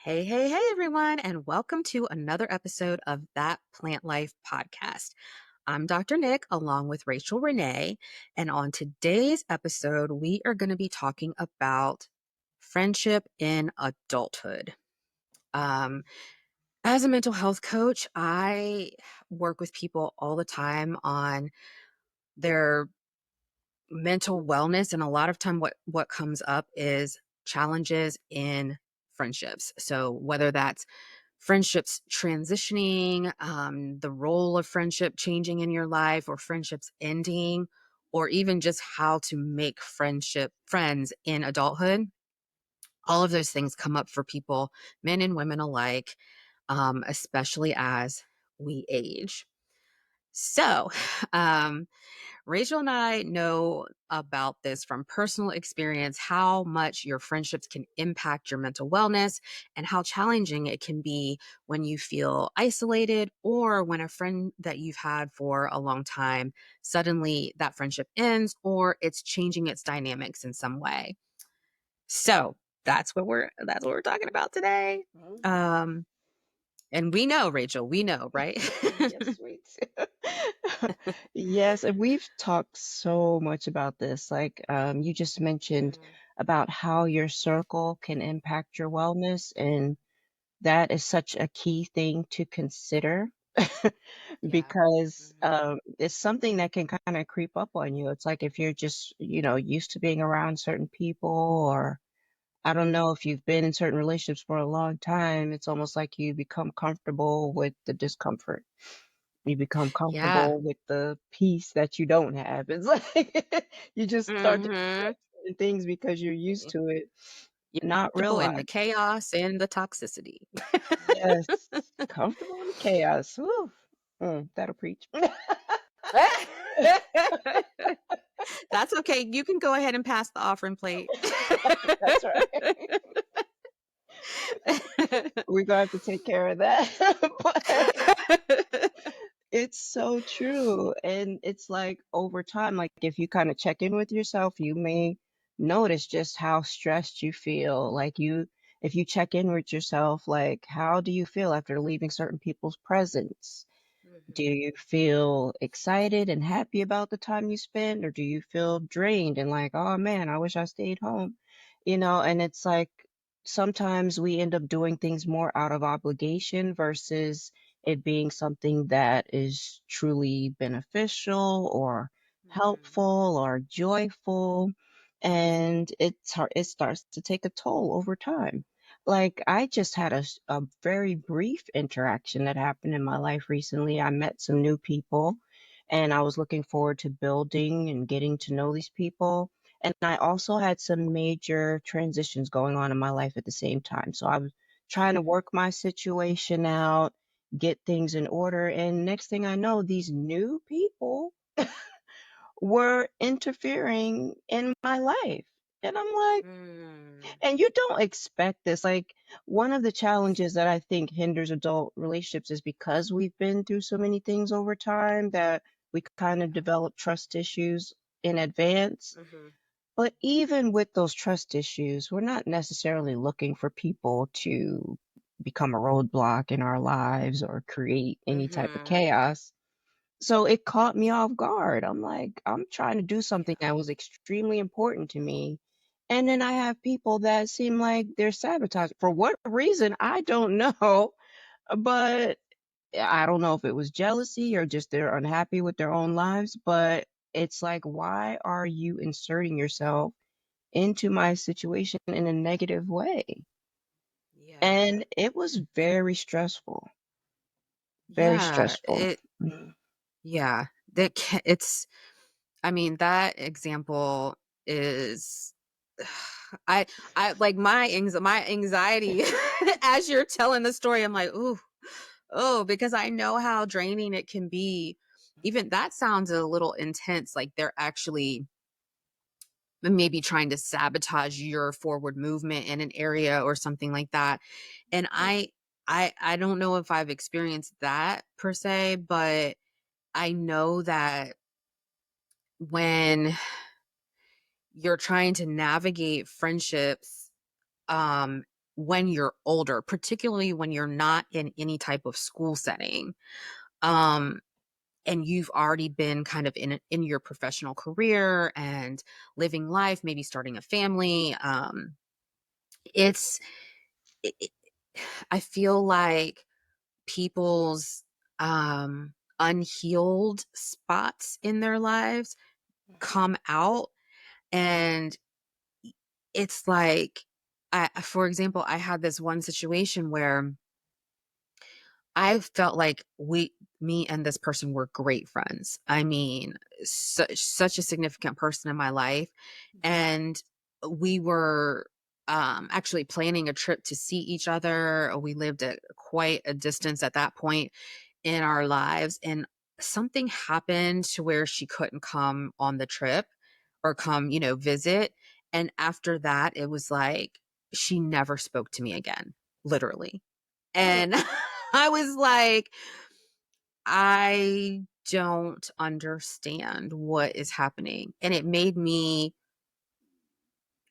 Hey, hey, hey, everyone, and welcome to another episode of That Plant Life podcast. I'm Dr. Nick along with Rachel Renee, and on today's episode, we are going to be talking about friendship in adulthood. Um, as a mental health coach, I work with people all the time on their mental wellness, and a lot of time what comes up is challenges in friendships. So whether that's friendships transitioning, the role of friendship changing in your life, or friendships ending, or even just how to make friends in adulthood. All of those things come up for people, men and women alike, especially as we age. So, um, Rachel and I know about this from personal experience, how much your friendships can impact your mental wellness and how challenging it can be when you feel isolated or when a friend that you've had for a long time, suddenly that friendship ends or it's changing its dynamics in some way. So that's what we're talking about today. Mhm. Um, and we know, Rachel, we know, right? Yes, sweet. Yes, and we've talked so much about this. You just mentioned Mhm. about how your circle can impact your wellness, and that is such a key thing to consider Yeah. because Mhm. it's something that can kind of creep up on you. It's like if you're just, used to being around certain people, or I don't know if you've been in certain relationships for a long time, it's almost like you become comfortable with the discomfort. You become Yeah. comfortable with the peace that you don't have. It's like you just start to Mhm. accept certain things because you're used to it, You're not comfortable in the realize. chaos and the toxicity. Yes, comfortable in the chaos. Woo. That'll preach. That's okay. You can go ahead and pass the offering plate. That's right. We're gonna have to take care of that. But it's so true. And it's like over time, like if you kind of check in with yourself, you may notice just how stressed you feel. If you check in with yourself, like, how do you feel after leaving certain people's presence? Do Mhm. you feel excited and happy about the time you spend, or do you feel drained and like, oh man, I wish I stayed home? And it's like sometimes we end up doing things more out of obligation versus it being something that is truly beneficial or Mhm. helpful or joyful. And it starts to take a toll over time. Like, I just had a very brief interaction that happened in my life recently. I met some new people and I was looking forward to building and getting to know these people. And I also had some major transitions going on in my life at the same time. So I was trying to work my situation out, get things in order. And next thing I know, these new people were interfering in my life. And I'm like, Mm. and you don't expect this. Like, one of the challenges that I think hinders adult relationships is because we've been through so many things over time that we kind of develop trust issues in advance. Mhm. But even with those trust issues, we're not necessarily looking for people to become a roadblock in our lives or create any type of Mhm. chaos. So it caught me off guard. I'm like, I'm trying to do something Yeah. that was extremely important to me. And then I have people that seem like they're sabotaging for what reason, I don't know. But I don't know if it was jealousy or just they're unhappy with their own lives. But it's like, why are you inserting yourself into my situation in a negative way? Yeah. And it was very stressful, very Yeah. stressful. Yeah. It's, I mean, that example is, I, I like my anxiety as you're telling the story. I'm like, ooh, oh, because I know how draining it can be. Even that sounds a little intense. Like they're actually maybe trying to sabotage your forward movement in an area or something like that. And I don't know if I've experienced that per se, but I know that when you're trying to navigate friendships, um when you're older, particularly when you're not in any type of school setting. Um, and you've already been kind of in your professional career and living life, maybe starting a family. It's it, it- I feel like people's unhealed spots in their lives Mhm, come out, and it's like, for example, I had this one situation where I felt like me and this person were great friends. I mean, such a significant person in my life. mhm, And we were actually planning a trip to see each other. We lived at quite a distance at that point in our lives. And something happened to where she couldn't come on the trip or come, visit. And after that, it was like she never spoke to me again, literally. mm, And I was like, I don't understand what is happening. And it made me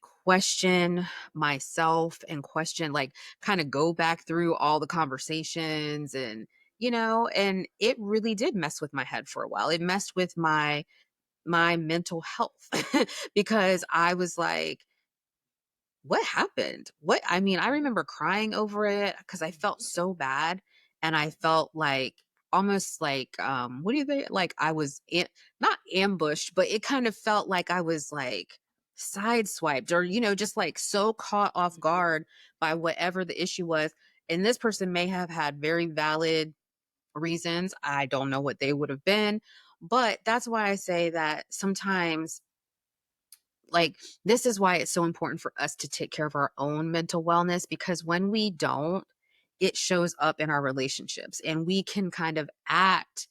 question myself and question, like, kind of go back through all the conversations and it really did mess with my head for a while. It messed with my mental health because I was like, what happened? I mean, I remember crying over it because I felt mhm, so bad, and I felt like almost like, what do you think? Like I was not ambushed, but it kind of felt like I was like sideswiped or, just like so caught off mhm, guard by whatever the issue was. And this person may have had very valid reasons. I don't know what they would have been, but that's why I say that sometimes, like, this is why it's so important for us to take care of our own mental wellness, because when we don't, it shows up in our relationships and we can kind of act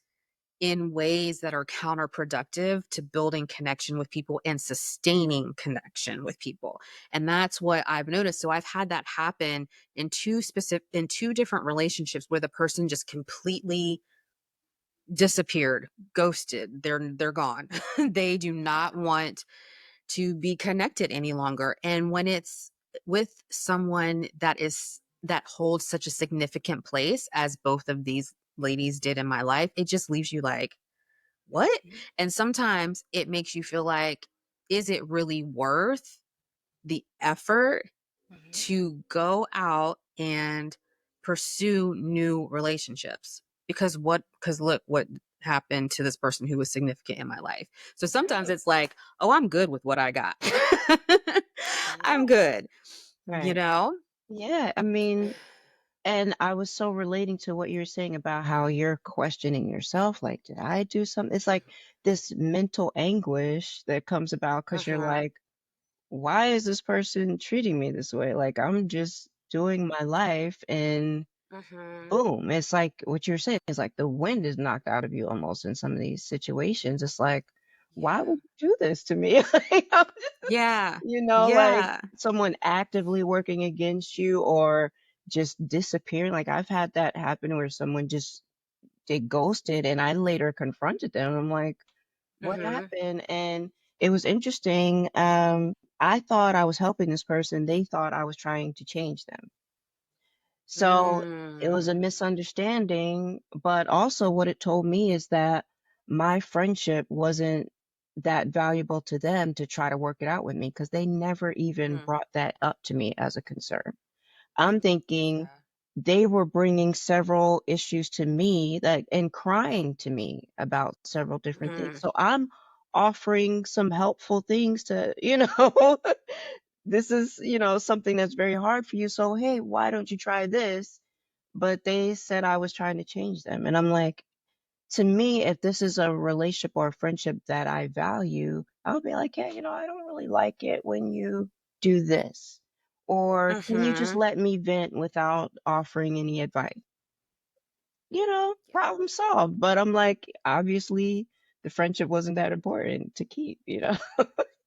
in ways that are counterproductive to building connection with people and sustaining connection with people. And that's what I've noticed. So I've had that happen in two different relationships where the person just completely disappeared, ghosted. They're gone. They do not want to be connected any longer. And when it's with someone that holds such a significant place as both of these ladies did in my life, it just leaves you like, what? mhm, And sometimes it makes you feel like, is it really worth the effort mhm. to go out and pursue new relationships? Because look what happened to this person who was significant in my life. So sometimes Right, it's like, oh, I'm good with what I got. I'm right, good, you right. know? Yeah, I mean, and I was so relating to what you're saying about how you're questioning yourself, like, "Did I do something?" It's like this mental anguish that comes about because 'cause you're Mhm. like, "Why is this person treating me this way?" Like, I'm just doing my life and Mhm. boom, it's like what you're saying is like the wind is knocked out of you almost in some of these situations. It's like, "Why Yeah. would you do this to me?" Like, Yeah. like Yeah. someone actively working against you or just disappearing. Like I've had that happen where someone just they ghosted and I later confronted them. I'm like, what Mhm. happened? And it was interesting. I thought I was helping this person. They thought I was trying to change them. So it was a Mm. misunderstanding, but also what it told me is that my friendship wasn't that valuable to them to try to work it out with me because they never even Mm. brought that up to me as a concern. I'm thinking Yeah. they were bringing several issues to me that and crying to me about several different things. Mm. So I'm offering some helpful things to, this is, something that's very hard for you. So, hey, why don't you try this? But they said I was trying to change them. And I'm like, to me, if this is a relationship or a friendship that I value, I'll be like, hey, I don't really like it when you do this. Or can you just Mhm. let me vent without offering any advice? Yeah. Problem solved. But I'm like, obviously, the friendship wasn't that important to keep.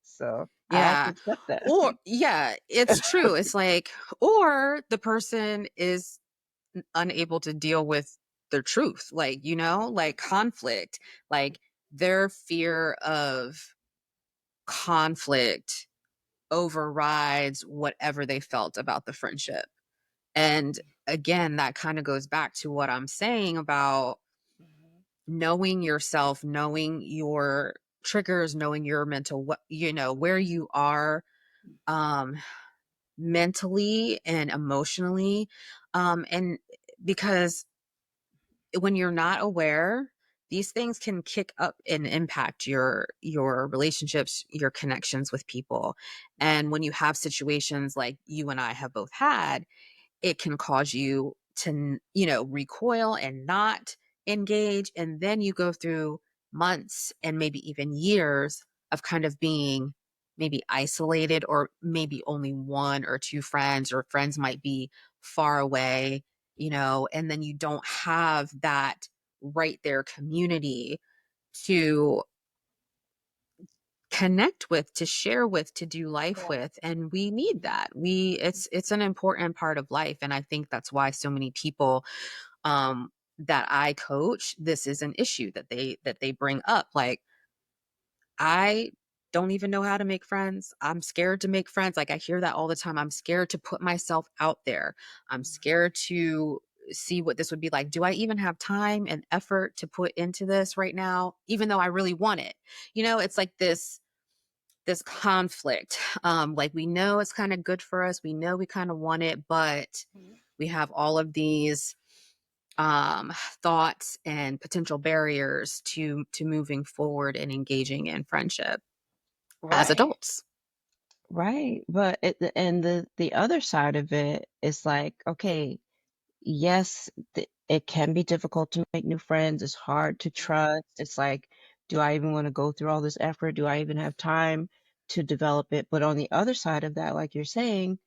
So I have to Yeah. accept that. Or yeah, it's true. It's like, or the person is unable to deal with their truth, like, like conflict, like their fear of conflict overrides whatever they felt about the friendship. And again, that kind of goes back to what I'm saying about Mhm. knowing yourself, knowing your triggers, knowing your mental, what, where you are, um, mentally and emotionally. And because when you're not aware, these things can kick up and impact your relationships, your connections with people. And when you have situations like you and I have both had, it can cause you to, recoil and not engage. And then you go through months and maybe even years of kind of being maybe isolated, or maybe only one or two friends, or friends might be far away, and then you don't have that right there community to connect with, to share with, to do life Right. with. And we need Mhm. that. It's an important part of life. And I think that's why so many people um that I coach, this is an issue that they bring up. Like, I don't even know how to make friends. I'm scared to make friends. Like, I hear that all the time. I'm scared to put myself out there. I'm Mhm. scared to see what this would be like. Do I even have time and effort to put into this right now, even though I really want it? It's like this conflict. Like, we know it's kind of good for us. We know we kind of want it, but Mhm. we have all of these um thoughts and potential barriers to moving forward and engaging in friendship as Right. adults. Right. But and the other side of it is like, okay, yes, it can be difficult to make new friends. It's hard to Mhm. trust. It's like, do I even want to go through all this effort? Do I even have time to develop it? But on the other side of that, like you're saying,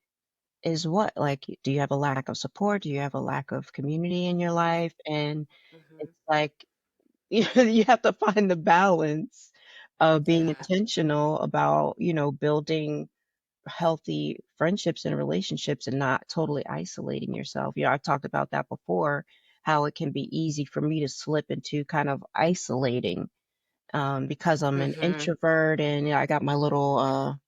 is what? Like, do you have a lack of support? Do you have a lack of community in your life? And Mhm. it's like, you have to find the balance of being Yeah. intentional about, building healthy friendships and relationships and not totally isolating yourself. I've talked about that before, how it can be easy for me to slip into kind of isolating, because I'm an Mhm. introvert and I got my little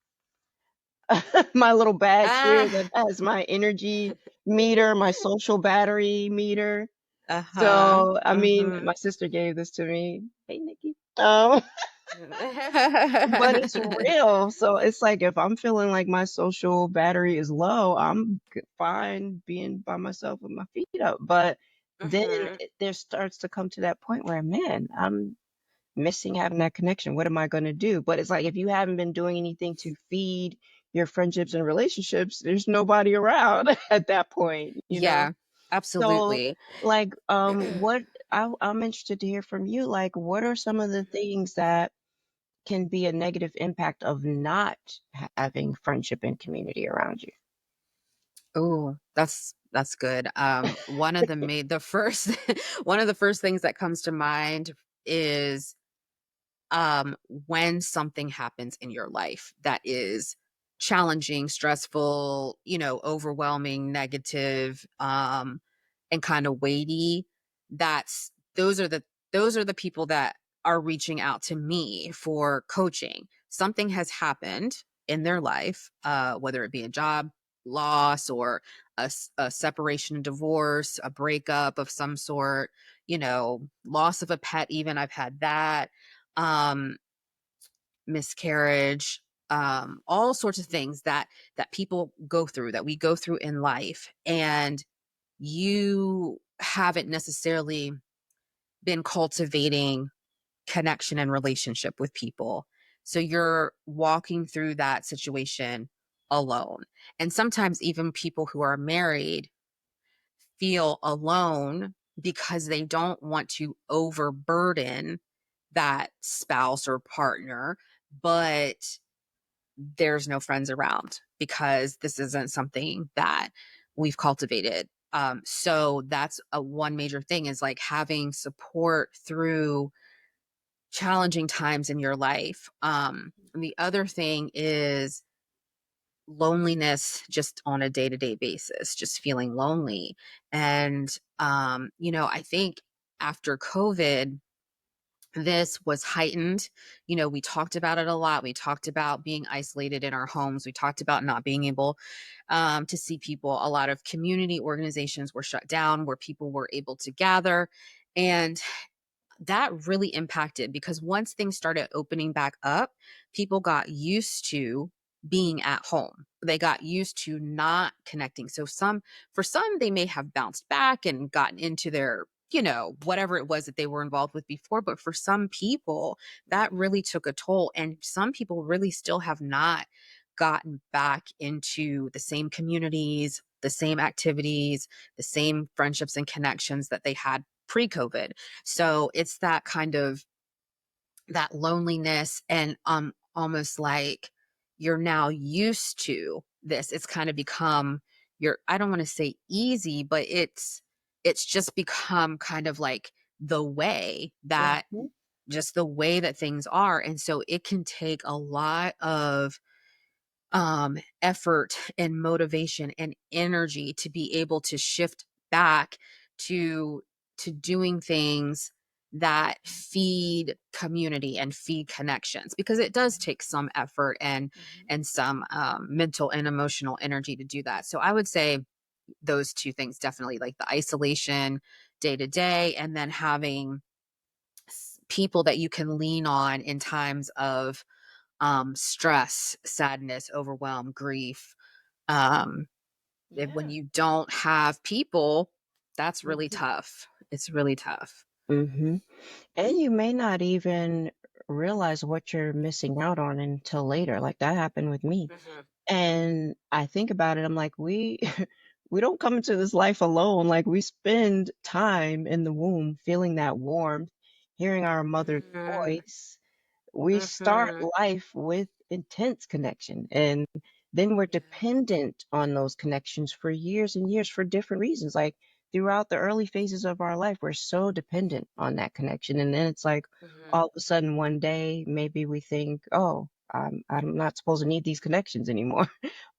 my little badge here Ah. that has my energy meter, my social battery meter. Uh-huh. So, I mean, Mhm. my sister gave this to me. Hey, Nikki. But it's real. So it's like if I'm feeling like my social battery is low, I'm fine being by myself with my feet up. But then Mhm. there starts to come to that point where, man, I'm missing having that connection. What am I going to do? But it's like if you haven't been doing anything to feed your friendships and relationships, there's nobody around at that point. Yeah, So, absolutely. like, I'm interested to hear from you. Like, what are some of the Mhm. things that can be a negative impact of not having friendship and community around you? Oh, that's good. One of the first one of the first things that comes to mind is when something happens in your life that is challenging, stressful, overwhelming, negative, and kind of weighty. that's those are the those are the people that are reaching out to me for coaching. Something has happened in their life, whether it be a job loss, or a separation, divorce, a breakup of some sort, loss of a pet. Even I've had that, um, miscarriage, all sorts of things that people go through, that we go through in life, and you haven't necessarily been cultivating connection and relationship with people. So you're walking through that situation alone. And sometimes even people who are married feel alone because they don't want to overburden that spouse or partner, but there's no friends around because this isn't something that we've cultivated. So that's a one major thing, is like having support through challenging times in your life. And the other thing is loneliness, just on a day-to-day basis, just feeling lonely. And I think after COVID, this was heightened. We talked about it a lot. We talked about being isolated in our homes. We talked about not being able to see people. A lot of community organizations were shut down where people were able to gather. And that really impacted because once things started opening back up, people got used to being at home. They got used to not connecting. So for some they may have bounced back and gotten into their, whatever it was that they were involved with before, but for some people that really took a toll, and some people really still have not gotten back into the same communities, the same activities, the same friendships and connections that they had pre-COVID. So it's that kind of that loneliness and almost like you're now used to this. It's kind of become your, I don't want to say easy, but it's just become kind of like the way that Mhm. just the way that things are. And so it can take a lot of effort and motivation and energy to be able to shift back to doing things that feed community and feed connections, because it does take some effort and some mental and emotional energy to do that. So I would say those two things definitely, like the isolation day to day, and then having people that you can lean on in times of stress, sadness, overwhelm, grief. Um, when Yeah. you don't have people, that's really Mhm. tough. It's really tough. Mhm. And you may not even realize what you're missing out on until later. Like that happened with me. Mhm, And I think about it, I'm like, we we don't come into this life alone. Like we spend time in the womb feeling that warmth, hearing our mother's mhm, voice. We start mhm. life with intense connection, and then we're Yeah. dependent on those connections for years and years for different reasons. Like throughout the early phases of our life, we're so dependent on that connection. And then it's like Mhm, all of a sudden one day, maybe we think, oh, I'm not supposed to need these connections anymore.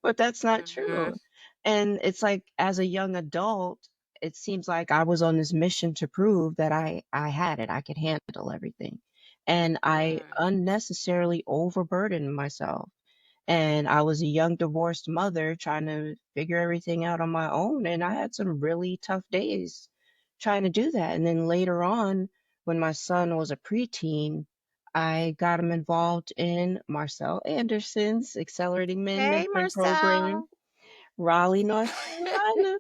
But that's not mhm, true. And it's like as a young adult, it seems like I was on this mission to prove that I had it. I could handle everything. And I mhm. unnecessarily overburdened myself. And I was a young divorced mother trying to figure everything out on my own. And I had some really tough days trying to do that. And then later on, when my son was a preteen, I got him involved in Marcel Anderson's Accelerating Men Hey, Mentoring Program, Marcel. Raleigh, North Carolina.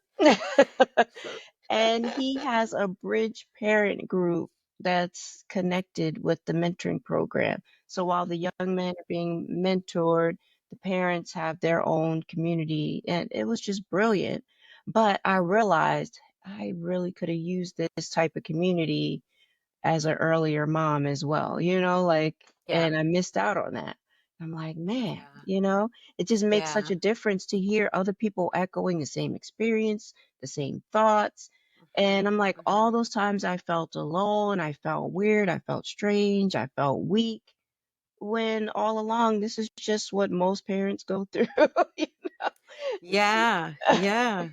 And he has a bridge parent group that's connected with the mentoring program. So while the young men are being mentored, the parents have their own community, and it was just brilliant. But I realized I really could have used this type of community as an earlier mom as well, like, Yeah, and I missed out on that. I'm like, man, yeah, it just makes such yeah. a difference to hear other people echoing the same experience, the same thoughts. And Mhm, I'm like, all mhm. those times I felt alone, I felt weird, I felt strange, I felt weak, when all along this is just what most parents go through. you Yeah, know? yeah,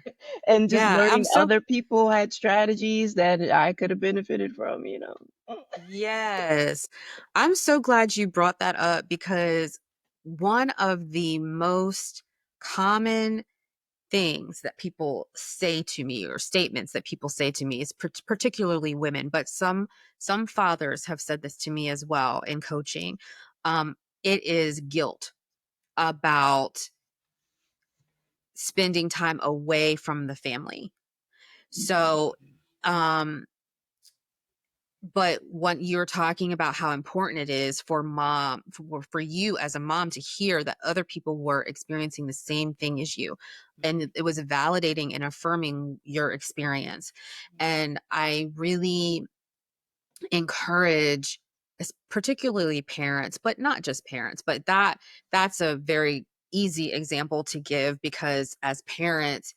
And just yeah. I'm learning so other people had strategies that I could have benefited from. Yes. I'm so glad you brought that up because one of the most common things that people say to me, or statements that people say to me, is particularly women, but some fathers have said this to me as well in coaching. Um, it is guilt about spending time away from the family. So, um, but when you're talking about how important it is for for you as a mom to hear that other people were experiencing the same thing as you, and it was validating and affirming your experience. And I really encourage particularly parents, but not just parents, but that's a very easy example to give, because as parents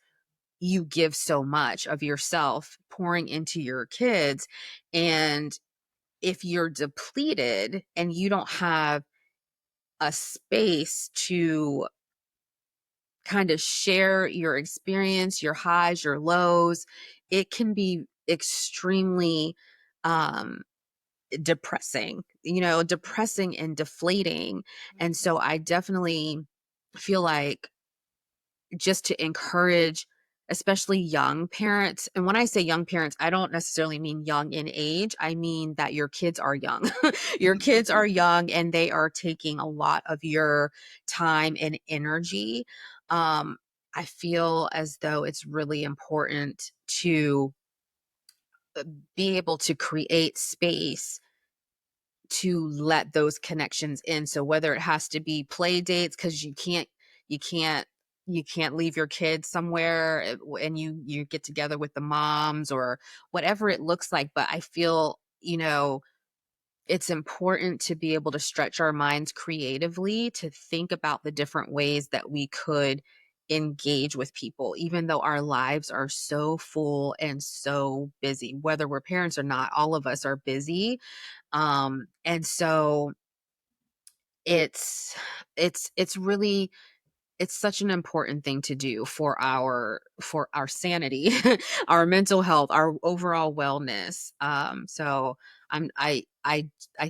you give so much of yourself pouring into your kids. And if you're depleted and you don't have a space to kind of share your experience, your highs, your lows, it can be extremely um depressing, depressing and deflating. And Mhm. so I definitely feel like, just to encourage especially young parents, and when I say young parents, I don't necessarily mean young in age, I mean that your kids are young. Your kids are young and they are taking a lot of your time and energy. um I feel as though it's really important to uh, be able to create space to let those connections in. So whether it has to be play dates, because you can't you can't leave your kids somewhere, and you get together with the moms or whatever it looks like. But I feel, it's important to be able to stretch our minds creatively to think about the different ways that we could engage with people, even though our lives are so full and so busy. Whether we're parents or not, all of us are busy. And so it's it's really, it's such an important thing to do for our sanity, our mental health, our overall wellness. So I'm I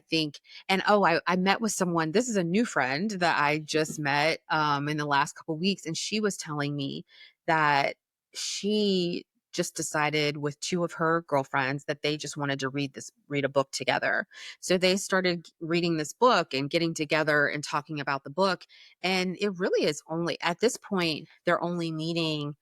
think, and oh, I met with someone. This is a new friend that I just met in the last couple weeks, and she was telling me that she just decided with two of her girlfriends that they just wanted to read a book together. So they started reading this book and getting together and talking about the book, and it really is only at this point, they're only meeting,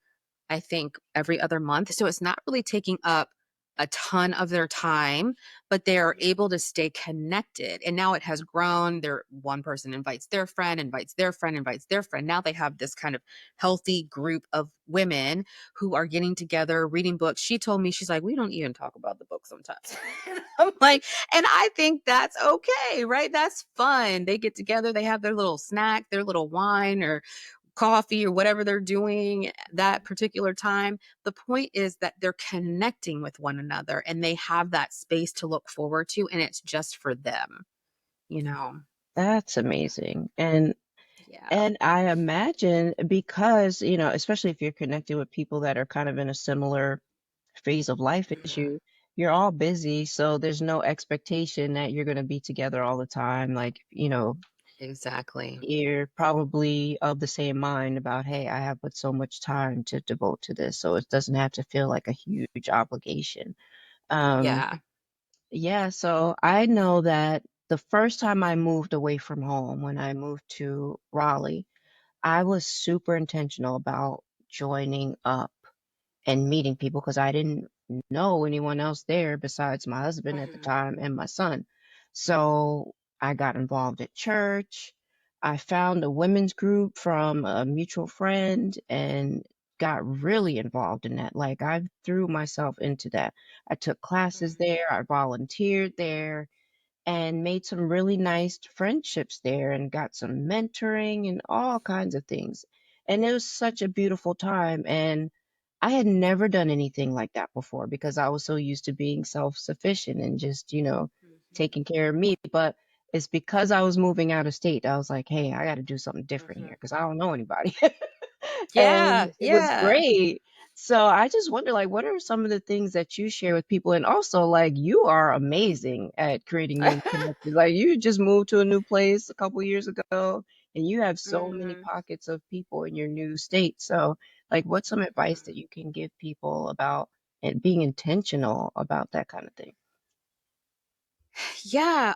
I think, every other month. So it's not really taking up a ton of their time, but they're able to stay connected. And now it has grown. There, one person invites their friend, invites their friend, invites their friend. Now they have this kind of healthy group of women who are getting together, reading books. She told me, she's like, we don't even talk about the book sometimes. And I'm like, and I think that's okay, right? That's fun. They get together, they have their little snack, their little wine or coffee or whatever they're doing that particular time. The point is that they're connecting with one another and they have that space to look forward to, and it's just for them, you know? That's amazing. Yeah. And I imagine because, especially if you're connected with people that are kind of in a similar phase of life as Mhm. you, you're all busy, so there's no expectation that you're going to be together all the time. Like, Exactly. you're probably of the same mind about, hey, I have but so much time to devote to this, so it doesn't have to feel like a huge obligation. Um, Yeah. yeah, so I know that the first time I moved away from home, when I moved to Raleigh, I was super intentional about joining up and meeting people because I didn't know anyone else there besides my husband at the Mhm. time and my son. So I got involved at church. I found a women's group from a mutual friend and got really involved in that. Like I threw myself into that. I took classes Mhm. there, I volunteered there, and made some really nice friendships there and got some mentoring and all kinds of things. And it was such a beautiful time. And I had never done anything like that before because I was so used to being self-sufficient and just, Mhm. taking care of me. But it's because I was moving out of state, I was like, hey, I got to do something different here Mhm. because I don't know anybody. And Yeah, it was yeah. great. So I just wonder, like, what are some of the things that you share with people? And also, like, you are amazing at creating new connections. Like, you just moved to a new place a couple years ago, and you have so many Mhm. pockets of people in your new state. So, like, what's some advice Mhm. that you can give people about it being intentional about that kind of thing? Yeah,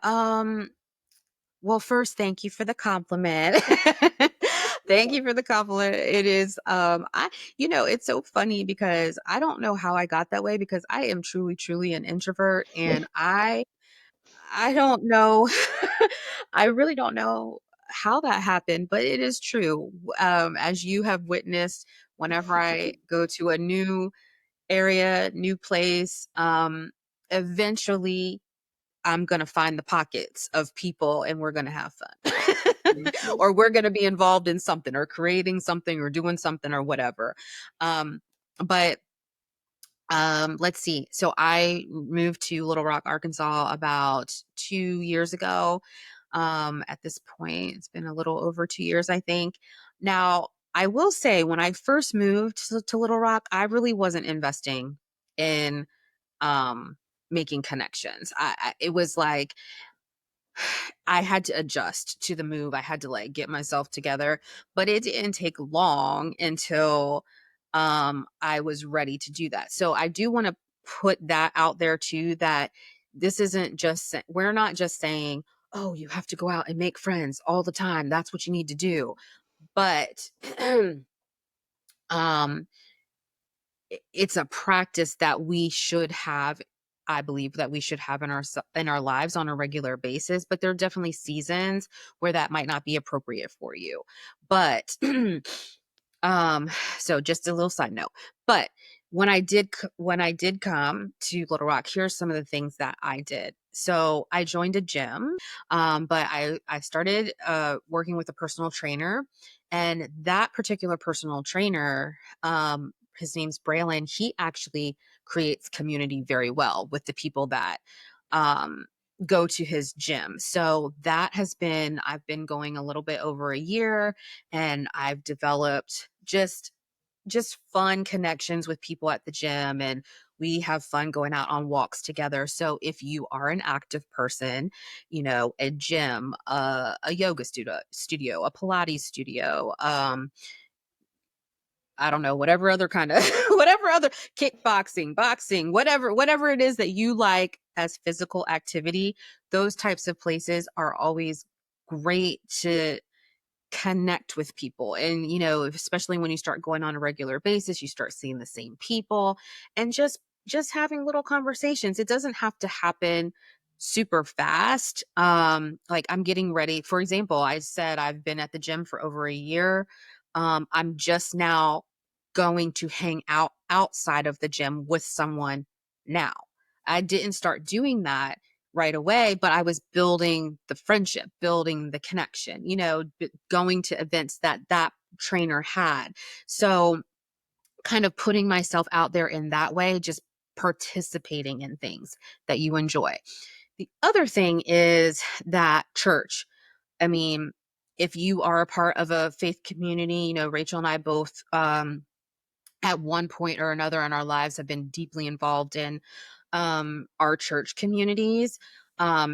well, first, thank you for the compliment. Thank you for the compliment. It is, it's so funny because I don't know how I got that way, because I am truly, truly an introvert, and I don't know. I really don't know how that happened, but it is true. As you have witnessed, whenever I go to a new area, new place, eventually I'm gonna find the pockets of people and we're gonna have fun. Mhm. Or we're gonna be involved in something or creating something or doing something or whatever. But let's see. So I moved to Little Rock, Arkansas about 2 years ago. At this point, it's been a little over 2 years, I think. Now, I will say when I first moved to Little Rock, I really wasn't investing in um making connections. It was like I had to adjust to the move. I had to like get myself together, but it didn't take long until I was ready to do that. So I do want to put that out there too, that this isn't just we're not just saying, "Oh, you have to go out and make friends all the time. That's what you need to do." But um it's a practice that we should have. I believe that we should have in our lives on a regular basis, but there are definitely seasons where that might not be appropriate for you. But um so just a little side note. But when I did come to Little Rock, here's some of the things that I did. So I joined a gym, but I started working with a personal trainer, and that particular personal trainer, his name's Braylon. He actually creates community very well with the people that um, go to his gym. So that has been, I've been going a little bit over a year, and I've developed just fun connections with people at the gym, and we have fun going out on walks together. So if you are an active person, a gym, a yoga studio, a Pilates studio, I don't know, whatever other kind of whatever other kickboxing, boxing, whatever it is that you like as physical activity, those types of places are always great to connect with people. And especially when you start going on a regular basis, you start seeing the same people, and just having little conversations. It doesn't have to happen super fast. Like, I'm getting ready, for example, I said I've been at the gym for over a year. I'm just now going to hang out outside of the gym with someone now. I didn't start doing that right away, but I was building the friendship, building the connection, going to events that trainer had. So kind of putting myself out there in that way, just participating in things that you enjoy. The other thing is that church. I mean, if you are a part of a faith community, Rachel and I both at one point or another in our lives have been deeply involved in our church communities.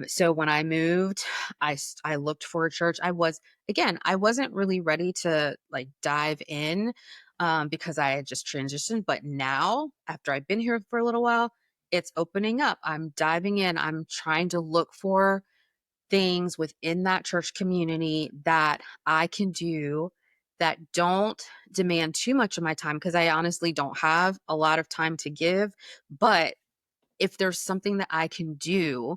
So when I moved, I looked for a church. I wasn't really ready to like dive in because I had just transitioned. But now, after I've been here for a little while, it's opening up. I'm diving in. I'm trying to look for things within that church community that I can do that don't demand too much of my time, because I honestly don't have a lot of time to give. But if there's something that I can do,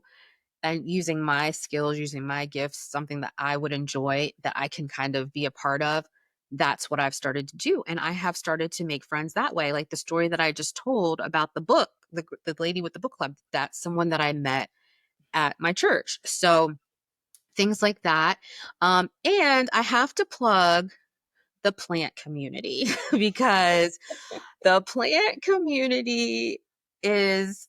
and using my skills, using my gifts, something that I would enjoy, that I can kind of be a part of, that's what I've started to do. And I have started to make friends that way. Like the story that I just told about the book, the lady with the book club, that's someone that I met at my church. So things like that. And I have to plug the plant community because the plant community is,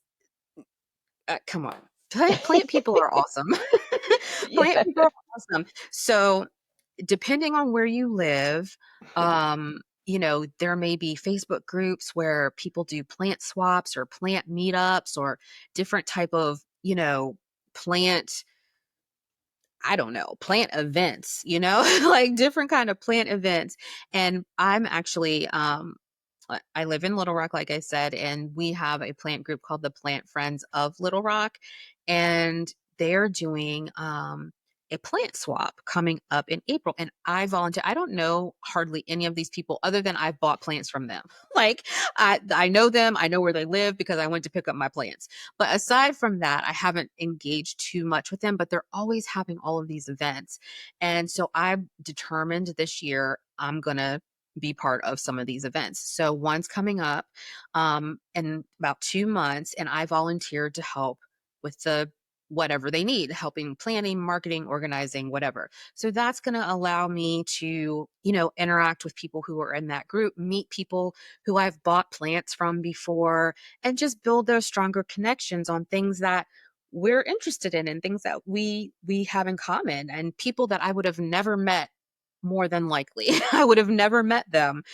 come on. Plant people are awesome. Plant Yeah. people are awesome. So, depending on where you live, there may be Facebook groups where people do plant swaps or plant meetups or different type of, plant, I don't know, plant events, like different kind of plant events. And I'm actually I live in Little Rock, like I said, and we have a plant group called the Plant Friends of Little Rock, and they're doing a plant swap coming up in April. And I volunteer. I don't know hardly any of these people other than I've bought plants from them. Like, I know them, I know where they live because I went to pick up my plants. But aside from that, I haven't engaged too much with them. But they're always having all of these events, and so I've determined this year I'm gonna be part of some of these events. So one's coming up in about 2 months, and I volunteered to help with the whatever they need, helping planning, marketing, organizing, whatever. So that's going to allow me to, interact with people who are in that group, meet people who I've bought plants from before, and just build those stronger connections on things that we're interested in and things that we have in common, and people that I would have never met. More than likely, I would have never met them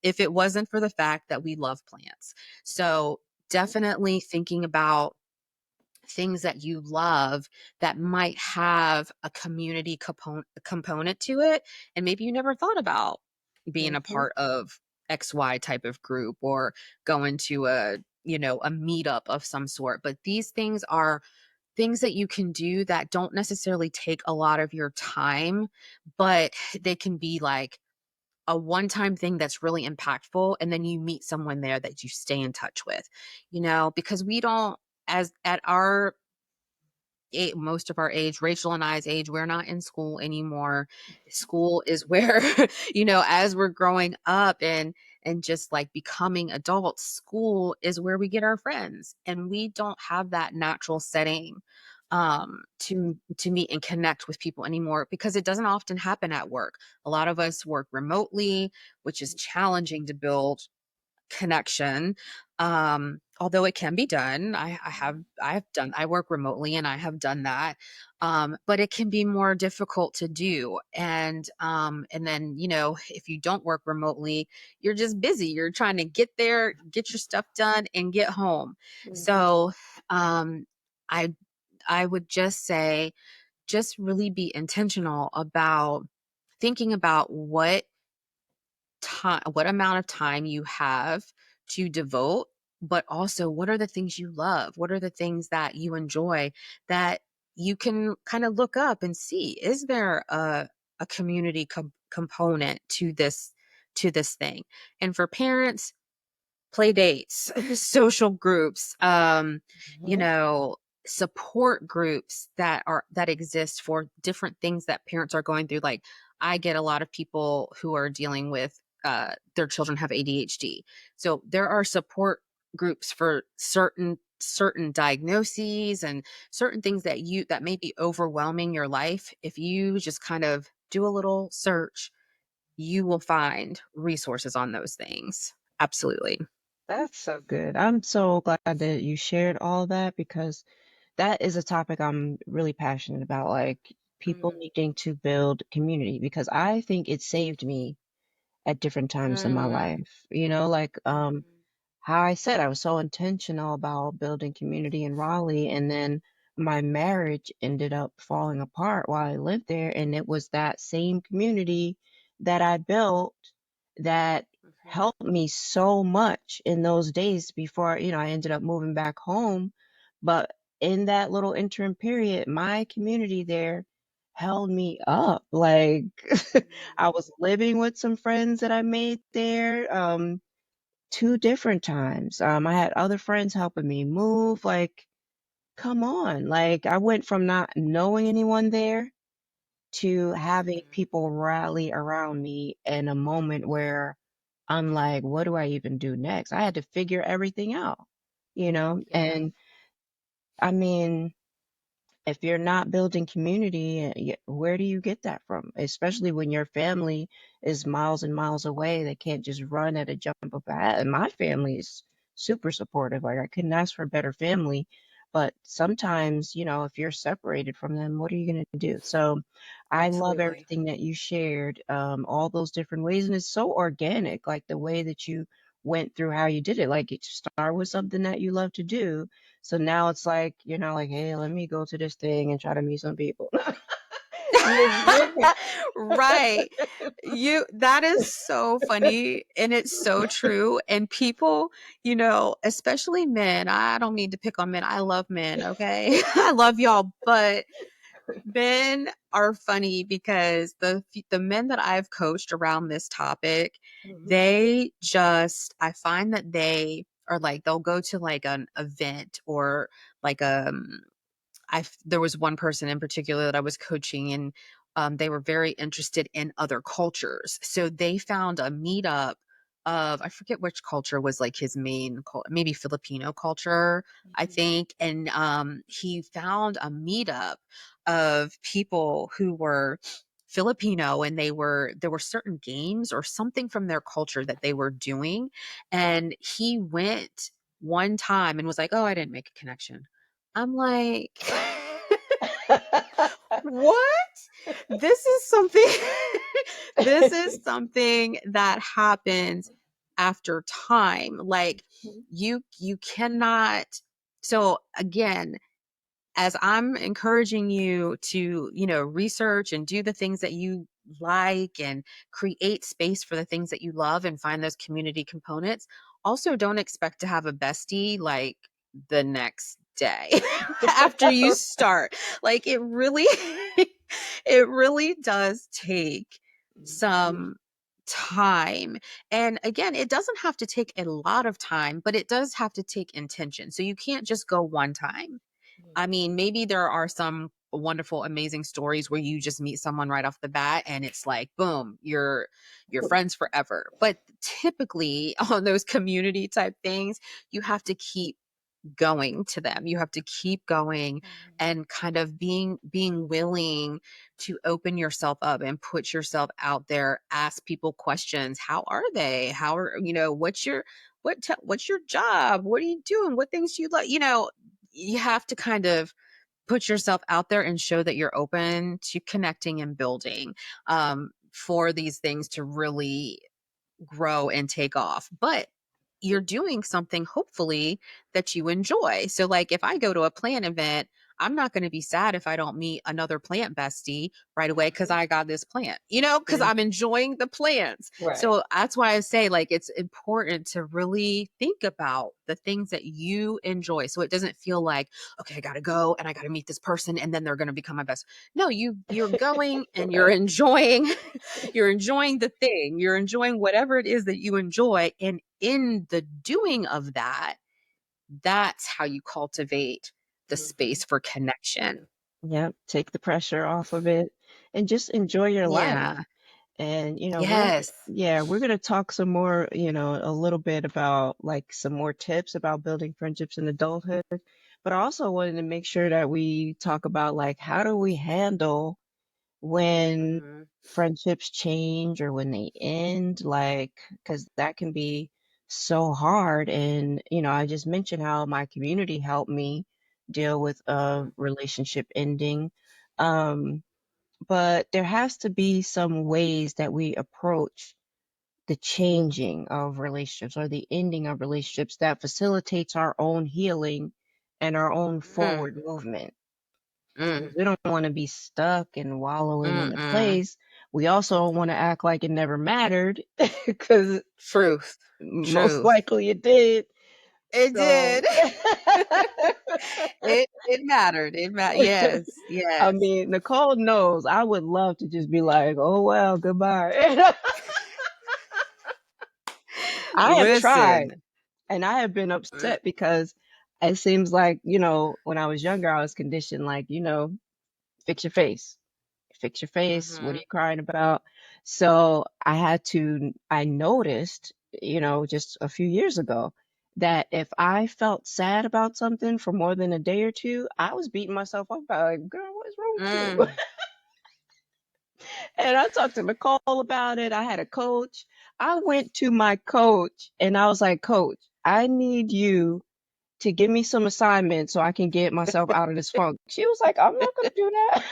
if it wasn't for the fact that we love plants. So definitely thinking about things that you love that might have a community component to it, and maybe you never thought about being a Mhm. part of XY type of group or going to a, a meetup of some sort. But these things are things that you can do that don't necessarily take a lot of your time, but they can be like a one-time thing that's really impactful, and then you meet someone there that you stay in touch with, because we don't, as at our most of our age, Rachel and I's age, we're not in school anymore. School is where, as we're growing up and just like becoming adults, school is where we get our friends. And we don't have that natural setting to meet and connect with people anymore because it doesn't often happen at work. A lot of us work remotely, which is challenging to build connection. Although it can be done. I work remotely and I have done that. But it can be more difficult to do. And then, if you don't work remotely, you're just busy. You're trying to get there, get your stuff done and get home. Mhm. So um I I would just say just really be intentional about thinking about what amount of time you have to devote, but also what are the things you love, what are the things that you enjoy that you can kind of look up and see, is there a community component to this thing. And for parents, play dates, social groups, you Mhm. know, support groups that exist for different things that parents are going through. Like I get a lot of people who are dealing with their children have ADHD. So there are support groups for certain diagnoses and certain things that may be overwhelming your life. If you just kind of do a little search, you will find resources on those things. Absolutely. That's so good. I'm so glad that you shared all that because that is a topic I'm really passionate about, like people Mm, needing to build community because I think it saved me at different times in my mm, life. Like mhm, how I said, I was so intentional about building community in Raleigh, and then my marriage ended up falling apart while I lived there. And it was that same community that I built that mhm, helped me so much in those days before, I ended up moving back home. But in that little interim period, my community there held me up. Like I was living with some friends that I made there. 2 different times. I had other friends helping me move, like, come on. Like, I went from not knowing anyone there to having mhm. people rally around me in a moment where I'm like, "What do I even do next?" I had to figure everything out, you know? Yeah, And, I mean, if you're not building community, where do you get that from? Especially when your family is miles and miles away. They can't just run at a jump of a hat. And my family is super supportive. Like I couldn't ask for a better family. But sometimes, if you're separated from them, what are you going to do? So I love absolutely. everything that you shared, all those different ways. And it's so organic, like the way that you went through how you did it. Like it started with something that you love to do, so now it's like, you're not like, hey, let me go to this thing and try to meet some people. You Right. That is so funny and it's so true. And people, especially men, I don't mean to pick on men. I love men, okay? I love y'all, but men are funny because the men that I've coached around this topic, Mhm, I find that they are like they'll go to like an event or like there was one person in particular that I was coaching, and they were very interested in other cultures. So they found a meetup of, I forget which culture was like his main, maybe Filipino culture, I mhm, think. And he found a meetup of people who were Filipino, and there were certain games or something from their culture that they were doing. And he went one time and was like, "Oh, I didn't make a connection." I'm like, "What? This is something this is something that happens after time. Like Mhm. you cannot. So again, as I'm encouraging you to, research and do the things that you like and create space for the things that you love and find those community components, also don't expect to have a bestie like the next day after you start. Like it really it really does take Mhm. some time. And again, it doesn't have to take a lot of time, but it does have to take intention. So you can't just go one time. I mean, maybe there are some wonderful, amazing stories where you just meet someone right off the bat and it's like, boom, you're friends forever. But typically on those community type things, you have to keep going to them. You have to keep going Mhm. and kind of being willing to open yourself up and put yourself out there, ask people questions. How are they? How are, what's your job? What are you doing? What things do you like? You have to kind of put yourself out there and show that you're open to connecting and building for these things to really grow and take off. But you're doing something hopefully that you enjoy. So like if I go to a plant event, I'm not going to be sad if I don't meet another plant bestie right away cuz I got this plant. Cuz Yeah. I'm enjoying the plants. Right. So that's why I say like it's important to really think about the things that you enjoy so it doesn't feel like okay, I got to go and I got to meet this person and then they're going to become my best. No, you're going and you're Right. enjoying you're enjoying the thing. You're enjoying whatever it is that you enjoy. And in the doing of that, that's how you cultivate the Mhm. space for connection. Yep. Take the pressure off of it and just enjoy your life. Yeah. And, Yes. we're going to talk some more, a little bit about like some more tips about building friendships in adulthood. But I also wanted to make sure that we talk about like how do we handle when Mhm. friendships change or when they end, like, because that can be so hard. And, I just mentioned how my community helped me deal with a Mhm. relationship ending. Um, but there has to be some ways that we approach the changing of relationships or the ending of relationships that facilitates our own healing and our own Mm, forward movement. mm, 'Cause we don't want to be stuck and wallowing in a mm-mm. place. We also don't want to act like it never mattered because Truth. most Truth. likely it did. It So did. It mattered. Yes. I Yes. mean, Nicole knows I would love to just be like, oh, well, goodbye. I have tried Listen. and I have been Mm, upset because it seems like, when I was younger, I was conditioned like, fix your face. Fix your face. What are mhm, you crying about? So I noticed, just a few years ago that if I felt sad about something for more than a day or two, I was beating myself up about like, girl, what is wrong with you? mm. And I talked to Nicole about it. I had a coach. I went to my coach and I was like, Coach, I need you to give me some assignments so I can get myself out of this funk. She was like, I'm not going to do that.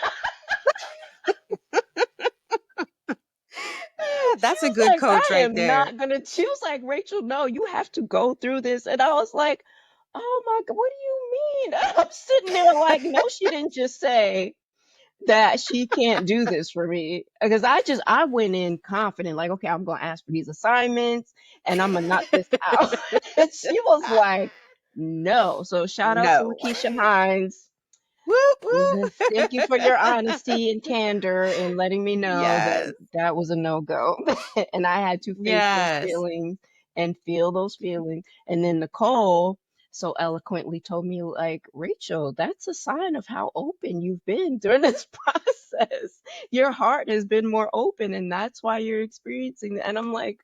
She That's a was good like, coach I right am there. not gonna. She was like, Rachel, no, you have to go through this. And I was like, oh my God, what do you mean? I'm sitting there like, no, she didn't just say that she can't do this for me. Because I went in confident, like, okay, I'm gonna ask for these assignments and I'm gonna knock this out. And she was like, no. So shout out to No. Lakeisha Hines. Whoop, whoop. Thank you for your honesty and candor and letting me know that Yes. that was a no-go. And I had to face those Yes. feelings and feel those feelings. And then Nicole so eloquently told me, like, Rachel, that's a sign of how open you've been during this process. Your heart has been more open, and that's why you're experiencing that. And I'm like,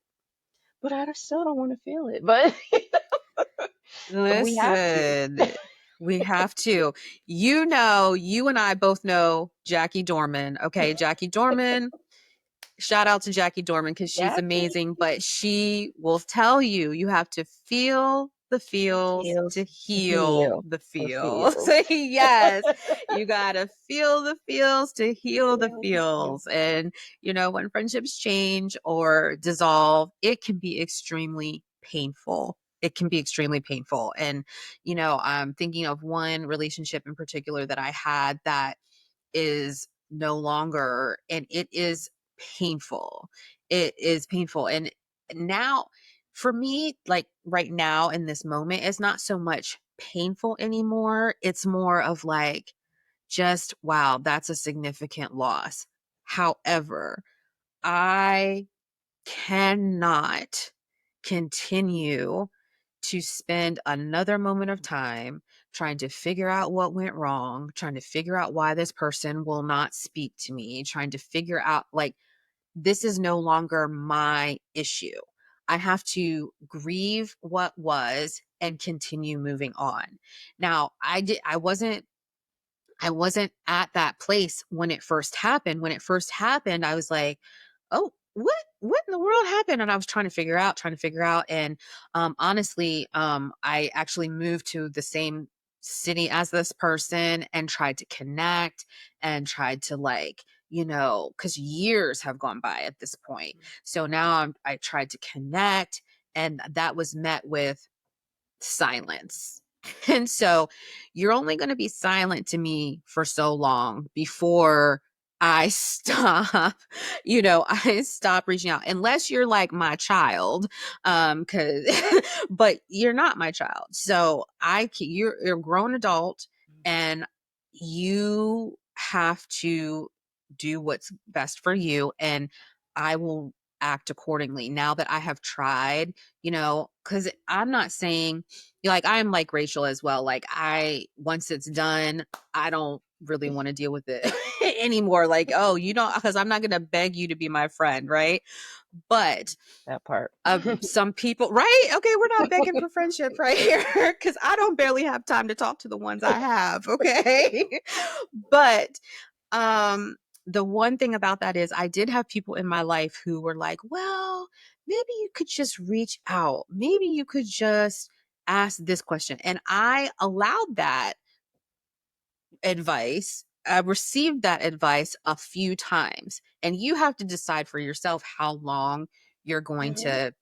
but I still don't want to feel it. But we have to. Listen, we have to. You and I both know Jackie Dorman. Okay, Jackie Dorman. Shout out to Jackie Dorman because she's Jackie. amazing, but she will tell you you have to feel the feels to Feels to heal heal the the feels. feels. Yes, you gotta feel the feels to heal the Feel the feels. feels. And, when friendships change or dissolve, it can be extremely painful. It can be extremely painful. And, I'm thinking of one relationship in particular that I had that is no longer, and it is painful. It is painful. And now for me, like right now in this moment, it's not so much painful anymore. It's more of like, just wow, that's a significant loss. However, I cannot continue to spend another moment of time trying to figure out what went wrong, trying to figure out why this person will not speak to me, trying to figure out like this is no longer my issue. I have to grieve what was and continue moving on. Now, I wasn't at that place when it first happened. When it first happened, I was like, "Oh, what in the world happened?" And I was trying to figure out. And honestly, I actually moved to the same city as this person and tried to connect and tried to like, because years have gone by at this point. So now I tried to connect, and that was met with silence. And so you're only going to be silent to me for so long before I stop, I stop reaching out unless you're like my child. Cause, but you're not my child. So you're a grown adult and you have to do what's best for you. And I will act accordingly now that I have tried, cause I'm not saying, like I'm like Rachel as well. Like once it's done, I don't really want to deal with it anymore. Like, oh, you don't, because I'm not going to beg you to be my friend, right? But That part. some people, right? Okay, we're not begging for friendship right here because I don't barely have time to talk to the ones I have. Okay, but um, the one thing about that is I did have people in my life who were like, well, maybe you could just reach out. Maybe you could just ask this question. And I allowed that advice. I received that advice a few times. And you have to decide for yourself how long you're going Mhm. to,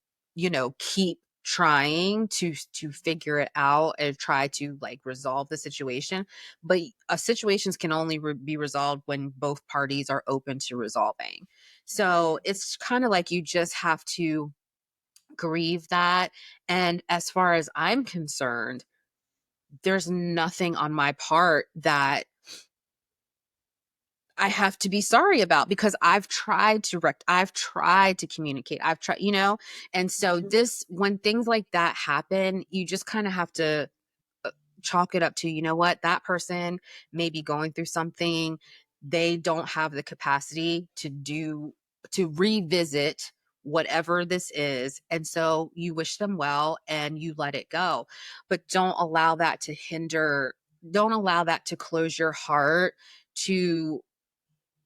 keep trying to figure it out and try to like resolve the situation. But situations can only be resolved when both parties are open to resolving. So it's kind of like you just have to grieve that. And as far as I'm concerned, there's nothing on my part that I have to be sorry about because I've tried to communicate. I've tried, and so Mhm. when things like that happen, you just kind of have to chalk it up to, what, that person may be going through something. They don't have the capacity to revisit whatever this is. And so you wish them well and you let it go. But don't allow that to close your heart to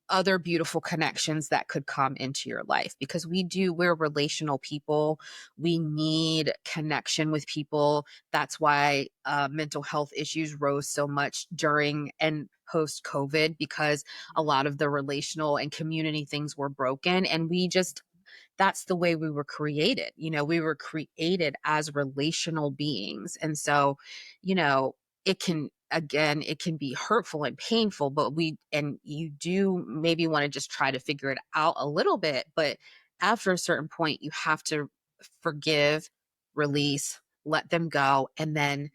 other beautiful connections that could come into your life because we're relational people. We need connection with people. That's why mental health issues rose so much during and post COVID because a lot of the relational and community things were broken, and that's the way we were created. We were created as relational beings. And so, it can be hurtful and painful, and you do maybe want to just try to figure it out a little bit. But after a certain point, you have to forgive, release, let them go, and then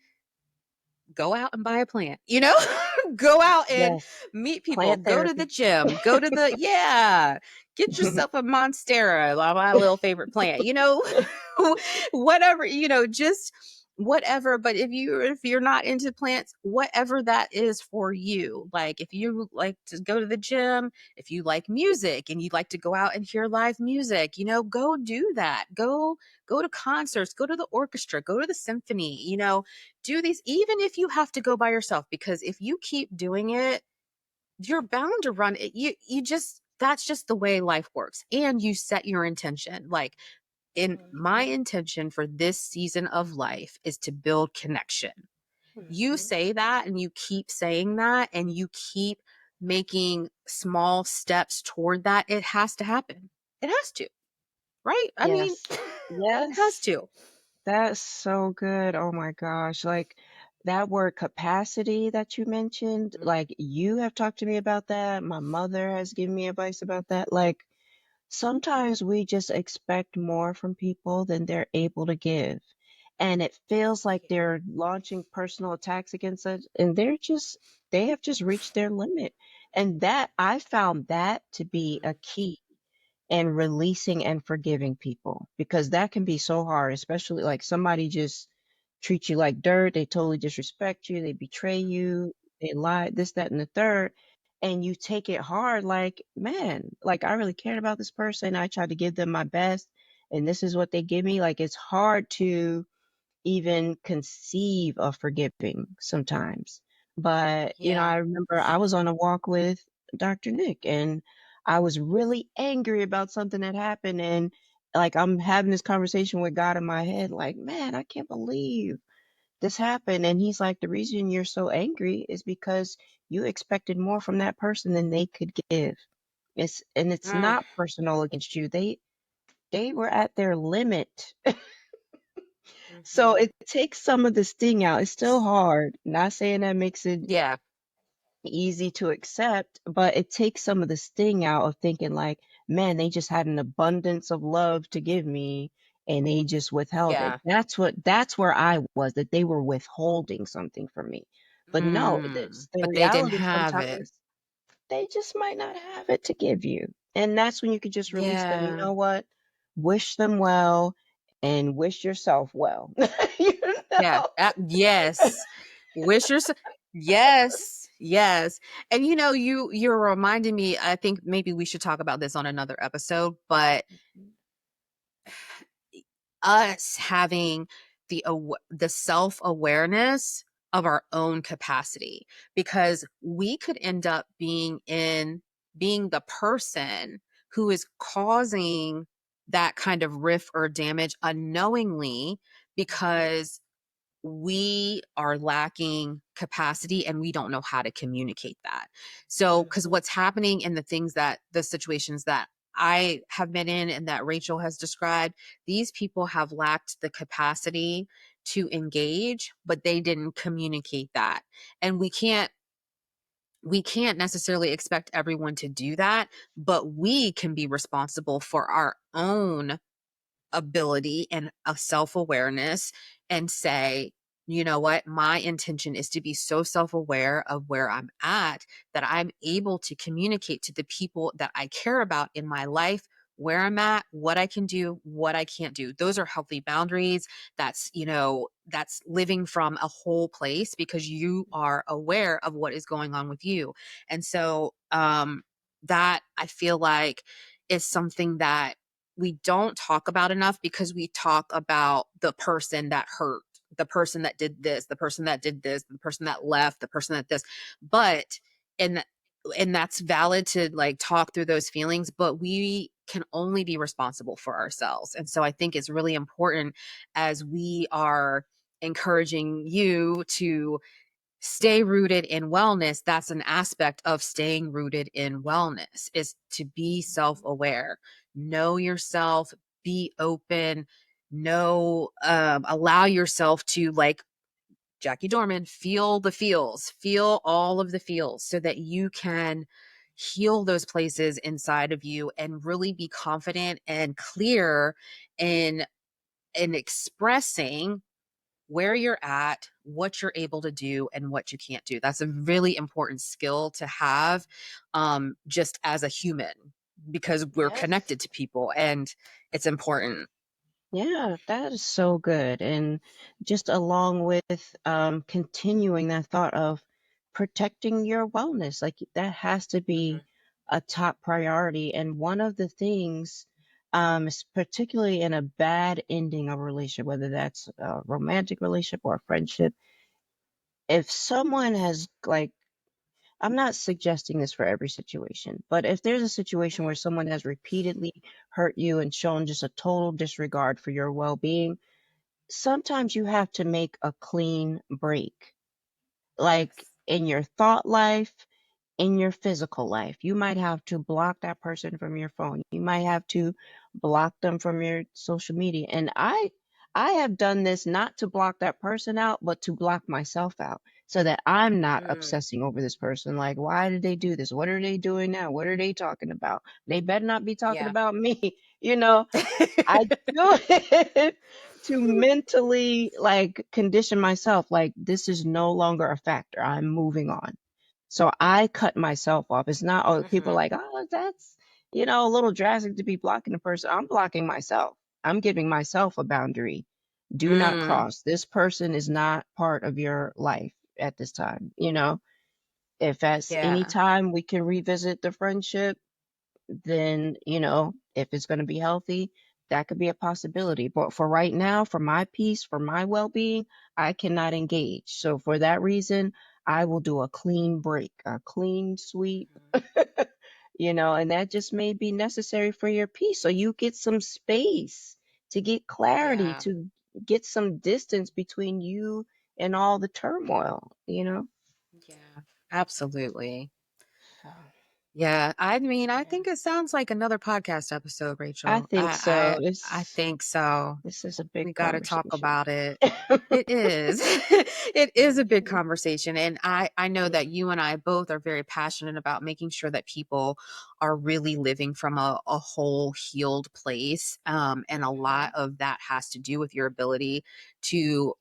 go out and buy a plant, go out and Yes. meet people, Plant go to the therapy. gym, yeah, get yourself a monstera, my little favorite plant, whatever, just whatever. But if you're not into plants, whatever that is for you, like if you like to go to the gym, if you like music and you'd like to go out and hear live music, go do that. Go to concerts, go to the orchestra, go to the symphony, do these, even if you have to go by yourself, because if you keep doing it, you're bound to run it. You just, that's just the way life works. And you set your intention. Like, in my Mhm. intention for this season of life is to build connection. You Mhm. say that and you keep saying that and you keep making small steps toward that, it has to happen. It has to, right? I mean, Yes. it has Yes. to. That's so good. Oh my gosh. Like that word capacity that you mentioned, Mm, like you have talked to me about that. My mother has given me advice about that. Like sometimes we just expect more from people than they're able to give. And it feels like yeah. they're launching personal attacks against us and they have just reached their limit. And that I found that to be a Mhm. key and releasing and forgiving people because that can be so hard, especially like somebody just treats you like dirt, they totally disrespect you, they betray you, they lie, this, that, and the third, and you take it hard like, man, like I really cared about this person. I tried to give them my best, and this is what they give me. Like it's hard to even conceive of forgiving sometimes. But, Yeah. I remember I was on a walk with Dr. Nick and I was really angry about something that happened. And like I'm having this conversation with God in my head, like, man, I can't believe this happened. And he's like, the reason you're so angry is because you expected more from that person than they could give. It's Mm, not personal against you. They were at their limit. So mhm. it takes some of the sting out. It's still hard. Not saying that makes it Yeah. easy to accept, but it takes some of the sting out of thinking like, man, they just had an abundance of love to give me and they just withheld it. Yeah. That's where I was, that they were withholding something from me. But no, the But they didn't reality have it. sometimes they just might not have it to give you. And that's when you could just release them. You Yeah. know what? Wish them well and wish yourself well. you Yeah. know? Yes. Wish yourself. Yes. Yes. And you're reminding me, I think maybe we should talk about this on another episode, but us having the self-awareness of our own capacity, because we could end up being the person who is causing that kind of rift or damage unknowingly, because we are lacking capacity and we don't know how to communicate that. So, because Mhm. what's happening in the situations that I have been in and that Rachel has described, these people have lacked the capacity to engage, but they didn't communicate that. And we can't necessarily expect everyone to do that, but we can be responsible for our own ability and a self-awareness and say, you know what, my intention is to be so self-aware of where I'm at that I'm able to communicate to the people that I care about in my life where I'm at, what I can do, what I can't do. Those are healthy boundaries. That's living from a whole place because you are aware of what is going on with you. And so that I feel like is something that we don't talk about enough, because we talk about the person that hurt, the person that did this, the person that did this, the person that left, the person that this. But and and that's valid to like talk through those feelings, but we can only be responsible for ourselves. And so I think it's really important, as we are encouraging you to stay rooted in wellness, that's an aspect of staying rooted in wellness, is to be self-aware, know yourself, be open, allow yourself to, like Jackie Dorman, feel the feels, feel all of the feels, so that you can heal those places inside of you and really be confident and clear in expressing where you're at, what you're able to do, and what you can't do. That's a really important skill to have, just as a human, because we're Yes. connected to people and it's important. Yeah, that is so good. And just along with continuing that thought of protecting your wellness, like that has to Mhm, be a top priority. And one of the things, particularly in a bad ending of a relationship, whether that's a romantic relationship or a friendship, if someone has like I'm not suggesting this for every situation, but if there's a situation where someone has repeatedly hurt you and shown just a total disregard for your well-being, sometimes you have to make a clean break. Like Yes. in your thought life, in your physical life. You might have to block that person from your phone. You might have to block them from your social media. And I have done this not to block that person out, but to block myself out so that I'm not Mm, obsessing over this person. Like, why did they do this? What are they doing now? What are they talking about? They better not be talking yeah. about me. You know, I do it to mentally like condition myself like this is no longer a factor. I'm moving on. So I cut myself off. It's not, oh, people are Hmm. like, oh, that's, a little drastic to be blocking a person. I'm blocking myself. I'm giving myself a boundary. Do not Mm, cross. This person is not part of your life at this time. If at any yeah. time we can revisit the friendship, then, if it's going to be healthy, that could be a possibility. But for right now, for my peace, for my well being, I cannot engage. So for that reason, I will do a clean break, a clean sweep, and that just may be necessary for your peace. So you get some space to get clarity, Yeah. to get some distance between you and all the turmoil. Yeah. Absolutely. So, Yeah. I mean, I yeah. think it sounds like another podcast episode, I Rachel. think so. I think so. This is a big We got to talk conversation. about it. It is. It is a big Mhm. conversation. And I know Yeah. that you and I both are very passionate about making sure that people are really living from a whole healed place. And a lot Mhm. of that has to do with your ability to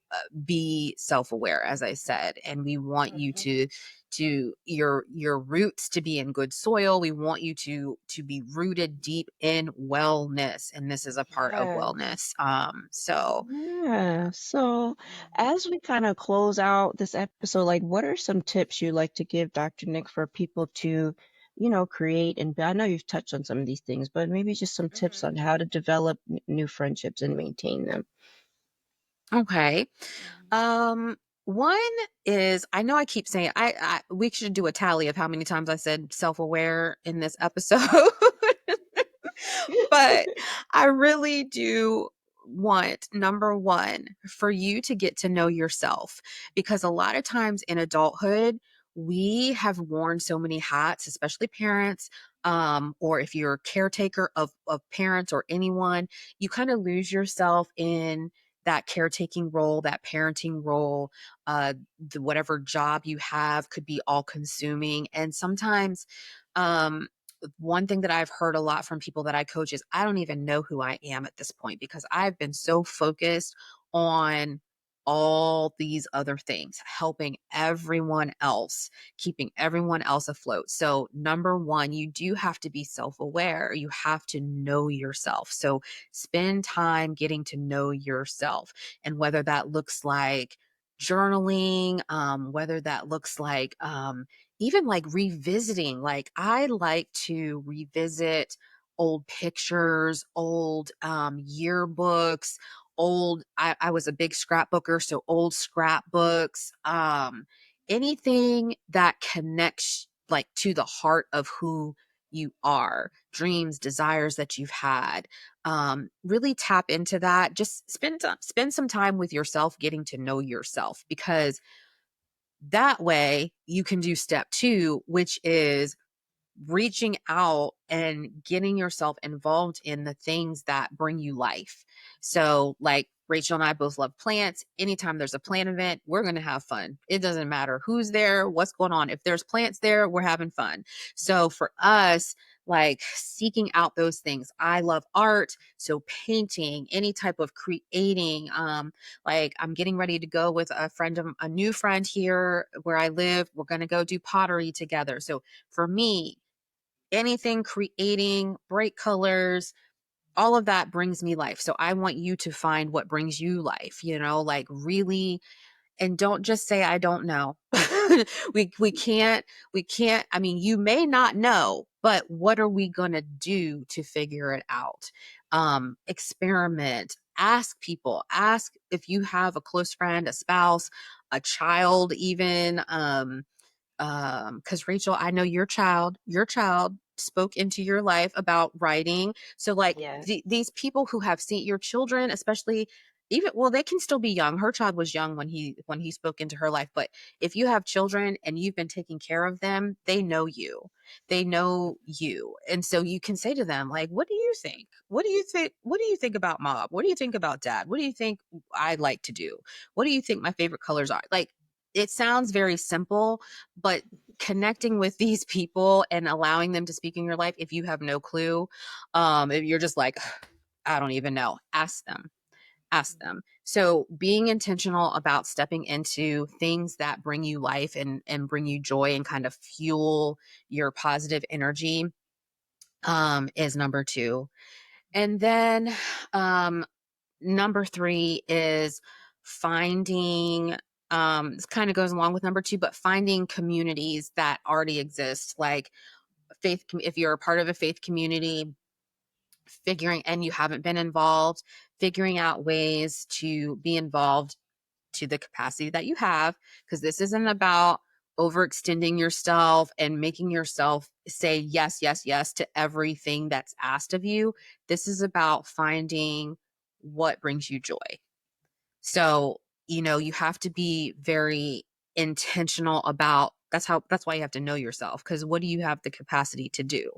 be self-aware, as I said. And we want you Mhm. to your roots to be in good soil. We want you to be rooted deep in wellness, and this is a part of Yes. wellness. So Yeah. So, mhm. as we kind of close out this episode, like, what are some tips you'd like to give Dr. Nick for people to, create and I know you've touched on some of these things, but maybe just some tips Mhm. on how to develop new friendships and maintain them. Okay. Mhm. Um, one is I know I keep saying I we should do a tally of how many times I said self-aware in this episode. But I really do want, number one, for you to get to know yourself because a lot of times in adulthood, we have worn so many hats, especially parents, or if you're a caretaker of parents or anyone, you kind of lose yourself in that caretaking role, that parenting role, whatever job you have could be all consuming. And sometimes, um, one thing that I've heard a lot from people that I coach is I don't even know who I am at this point because I've been so focused on all these other things, helping everyone else, keeping everyone else afloat. So, number one, you do have to be self aware. You have to know yourself. So, spend time getting to know yourself. And whether that looks like journaling, whether that looks like, even like revisiting, like I like to revisit old pictures, old yearbooks, I was a big scrapbooker, so old scrapbooks, anything that connects like to the heart of who you are, dreams, desires that you've had. Really tap into that. Just spend some time with yourself, getting to know yourself, because that way you can do step two, which is reaching out and getting yourself involved in the things that bring you life. So, like Rachel and I both love plants. Anytime there's a plant event, we're going to have fun. It doesn't matter who's there, what's going on. If there's plants there, we're having fun. So, for us, like seeking out those things. I love art, so painting, any type of creating. Like I'm getting ready to go with a new friend here where I live. We're going to go do pottery together. So for me, anything creating, bright colors, all of that brings me life. So I want you to find what brings you life, like really, and don't just say I don't know. We can't, I mean, you may not know, but what are we going to do to figure it out? Experiment, ask people, ask if you have a close friend, a spouse, a child even, because Rachel, I know your child spoke into your life about writing. So like Yes. these people who have seen your children, especially, even, well, they can still be young. Her child was young when he spoke into her life. But if you have children and you've been taking care of them, they know you. They know you. And so you can say to them, like, what do you think? What do you think? What do you think about mom? What do you think about dad? What do you think I like to do? What do you think my favorite colors are? Like, it sounds very simple, but connecting with these people and allowing them to speak in your life, if you have no clue, if you're just like, I don't even know, ask them. So being intentional about stepping into things that bring you life and bring you joy and kind of fuel your positive energy, is number two. And then number three is finding, this kind of goes along with number two, but finding communities that already exist, like if you're a part of a faith community, figuring, and you haven't been involved, figuring out ways to be involved to the capacity that you have, because this isn't about overextending yourself and making yourself say yes, yes, yes to everything that's asked of you. This is about finding what brings you joy. So, you have to be very intentional about, that's why you have to know yourself, because what do you have the capacity to do?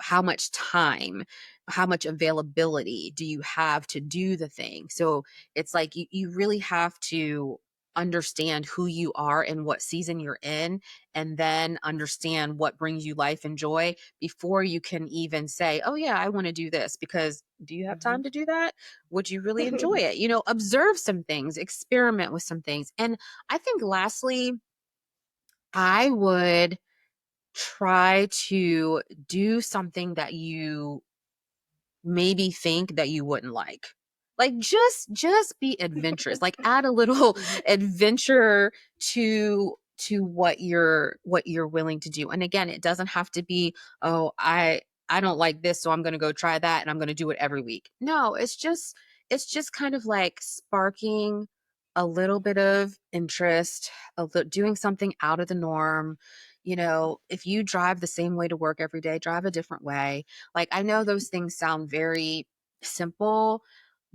How much time, how much availability do you have to do the thing? So it's like you really have to understand who you are and what season you're in, and then understand what brings you life and joy before you can even say, oh yeah, I want to do this. Because do you have Mhm. time to do that? Would you really enjoy it? Observe some things, experiment with some things. And I think lastly, I would try to do something that you maybe think that you wouldn't like. Like, just be adventurous. Like, add a little Mhm. adventure to what you're willing to do. And again, it doesn't have to be, oh, I don't like this, so I'm going to go try that and I'm going to do it every week. No, it's just kind of like sparking a little bit of interest, doing something out of the norm. If you drive the same way to work every day, drive a different way. Like, I know those things sound very simple,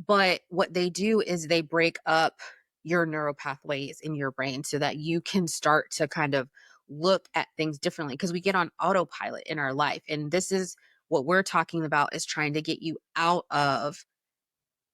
but what they do is they break up your neural pathways in your brain so that you can start to kind of look at things differently, because we get on autopilot in our life. And this is what we're talking about, is trying to get you out of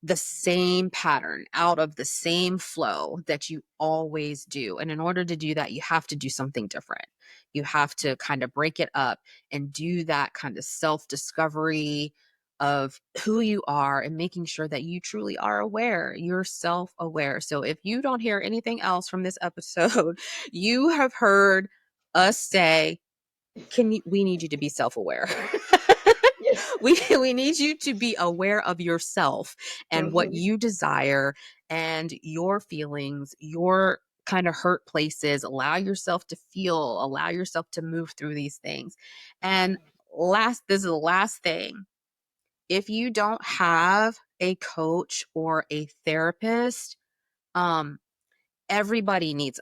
the same pattern, out of the same flow that you always do. And in order to do that, you have to do something different. You have to kind of break it up and do that kind of self discovery of who you are, and making sure that you truly are aware. You're self aware. So if you don't hear anything else from this episode, you have heard us say, we need you to be self aware. Yeah. we need you to be aware of yourself and what Mhm. you desire and your feelings, your kind of hurt places. Allow yourself to feel, allow yourself to move through these things. And this is the last thing. If you don't have a coach or a therapist, um everybody needs,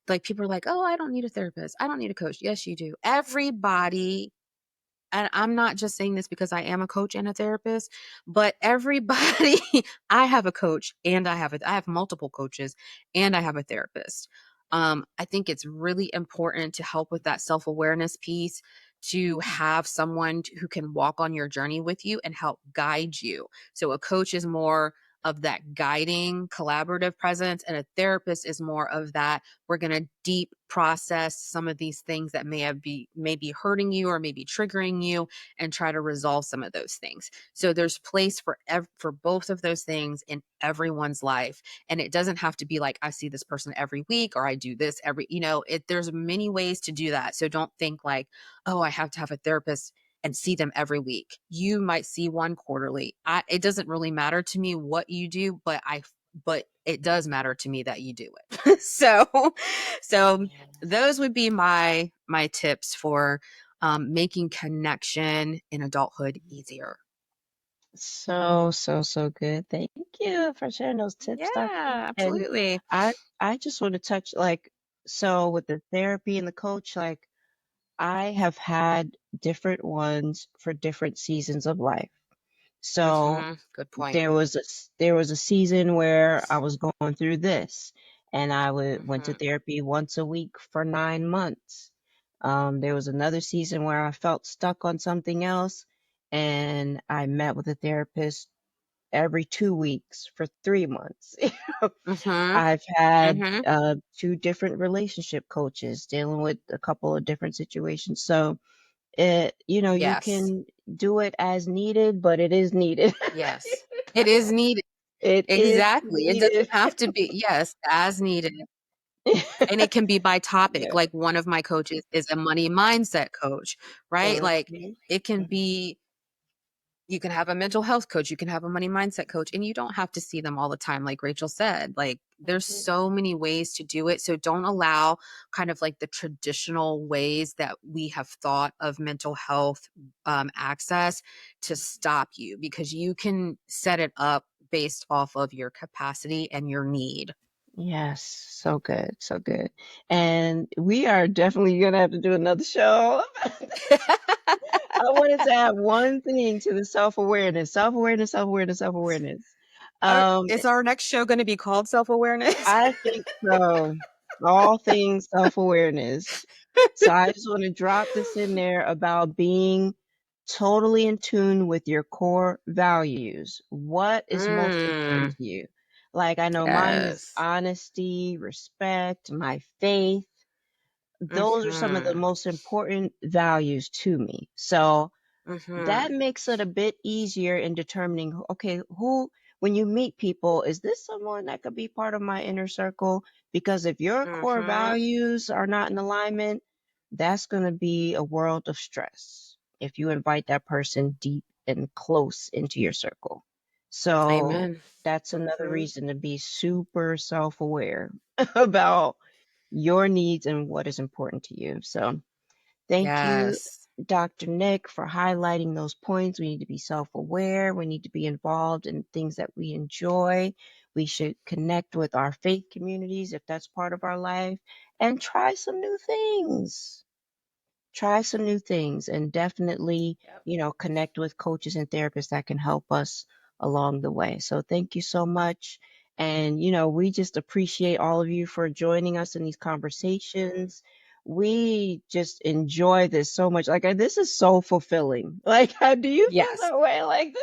like, people are like, oh, I don't need a therapist, I don't need a coach. Yes, you do. Everybody, and I'm not just saying this because I am a coach and a therapist, but everybody, I have a coach and I have multiple coaches and I have a therapist. I think it's really important to help with that self-awareness piece, to have someone who can walk on your journey with you and help guide you. So a coach is more of that guiding, collaborative presence, and a therapist is more of that, we're going to deep process some of these things that may be hurting you or maybe triggering you, and try to resolve some of those things. So there's place for both of those things in everyone's life. And it doesn't have to be like, I see this person every week, or I do this there's many ways to do that. So don't think like, oh, I have to have a therapist and see them every week. You might see one quarterly. It doesn't really matter to me what you do, but it does matter to me that you do it. So those would be my tips for making connection in adulthood easier. So, so, so good. Thank you for sharing those tips, Yeah, doctor. And absolutely. I just want to touch, like, So with the therapy and the coach, like I have had different ones for different seasons of life. So Good point. there was a season where I was going through this, and I went to Mhm. therapy once a week for 9 months. There was another season where I felt stuck on something else, and I met with a therapist every 2 weeks for 3 months. Mhm. I've had Mhm. two different relationship coaches dealing with a couple of different situations. So you Yes. can do it as needed, but it is needed. Yes. It is needed. It is Exactly. It doesn't needed. have to be, yes, as needed. And it can be by topic. Yeah. Like one of my coaches is a money mindset coach, right? Like Mhm, it can mhm. be, you can have a mental health coach, you can have a money mindset coach, and you don't have to see them all the time. Like Rachel said, like there's Mhm. so many ways to do it. So don't allow kind of like the traditional ways that we have thought of mental health access to stop you, because you can set it up based off of your capacity and your need. Yes, so good, so good. And we are definitely gonna have to do another show. I wanted to add one thing to the self-awareness, self-awareness, self-awareness, self-awareness. Um, Is our next show going to be called self awareness? I think so. All things self-awareness. So I just want to drop this in there about being totally in tune with your core values. What is most important Mm, to you? Like I know mine is yes. honesty, respect, my faith. Those are some of the Mhm. most important values to me. So that Mhm. makes it a bit easier in determining, okay, when you meet people, is this someone that could be part of my inner circle? Because if your core Mhm. values are not in alignment, that's going to be a world of stress if you invite that person deep and close into your circle. So Amen. that's another Mhm. reason to be super self aware about your needs and what is important to you. So, thank you, Yes. Dr. Nick, for highlighting those points. We need to be self aware. We need to be involved in things that we enjoy. We should connect with our faith communities if that's part of our life and try some new things. Try some new things and definitely, Yep. connect with coaches and therapists that can help us along the way. So thank you so much. And, we just appreciate all of you for joining us in these Mhm. conversations. We just enjoy this so much. Like, this is so fulfilling. Like, do you feel Yes. that way? Like,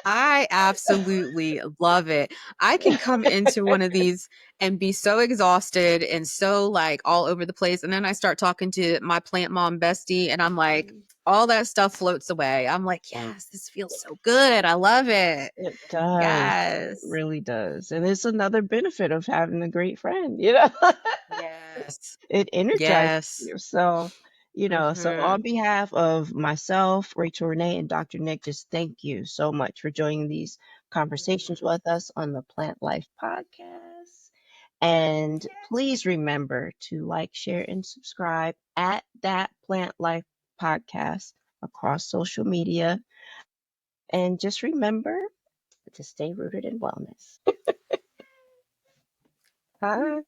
I absolutely love it. I can come into one of these and be so exhausted and so like all over the place. And then I start talking to my plant mom bestie, and I'm like, all that stuff floats away. I'm like, yes, this feels so good. I love it. it does. It Yes. really does. And it's another benefit of having a great friend. Yes. It energizes Yes. you. So Hmm. on behalf of myself, Rachel Renee, and Dr. Nick, just thank you so much for joining these conversations with us on the Plant Life Podcast. And please remember to like, share, and subscribe at that Plant Life Podcast across social media. And just remember to stay rooted in wellness. Bye.